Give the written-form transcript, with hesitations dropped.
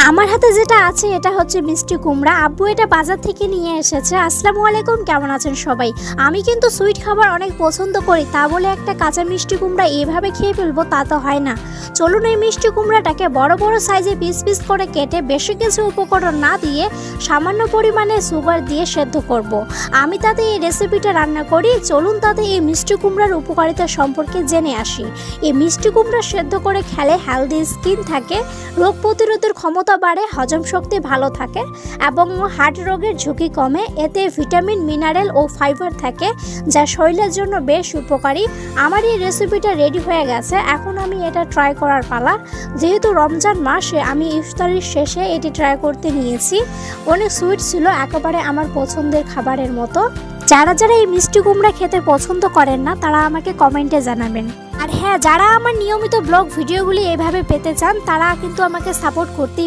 আমার হাতে যেটা আছে এটা হচ্ছে মিষ্টি কুমড়া। আব্বু এটা বাজার থেকে নিয়ে এসেছে। আসসালামু আলাইকুম, কেমন আছেন সবাই? আমি কিন্তু সুইট খাবার অনেক পছন্দ করি, তা বলে একটা কাঁচা মিষ্টি কুমড়া এভাবে খেয়ে ফেলবো তা তো হয় না। চলুন এই মিষ্টি কুমড়াটাকে বড় বড় সাইজে পিস পিস করে কেটে বেশি কিছু উপকরণ না দিয়ে সামান্য পরিমাণে সুগার দিয়ে সেদ্ধ করব। আমি তাতে এই রেসিপিটা রান্না করি। চলুন তাতে এই মিষ্টি কুমড়ার উপকারিতা সম্পর্কে জেনে আসি। এই মিষ্টি কুমড়া সেদ্ধ করে খেলে হেলদি স্কিন থাকে, রোগ প্রতিরোধের ক্ষমতা বাড়ে, হজম শক্তি ভালো থাকে এবং হার্ট রোগের ঝুঁকি কমে। এতে ভিটামিন, মিনারেল ও ফাইবার থাকে যা শরীরের জন্য বেশ উপকারী। আমার এই রেসিপিটা রেডি হয়ে গেছে, এখন আমি এটা ট্রাই করার পালা। যেহেতু রমজান মাসে আমি ইফতারির শেষে এটি ট্রাই করতে নিয়েছি। অনেক সুইট ছিল, একেবারে আমার পছন্দের খাবারের মতো। যারা যারা এই মিষ্টি কুমড়া খেতে পছন্দ করেন না তারা আমাকে কমেন্টে জানাবেন। আর হ্যাঁ, যারা আমার নিয়মিত ব্লগ ভিডিওগুলি এভাবে পেতে চান তারা কিন্তু আমাকে সাপোর্ট করতেই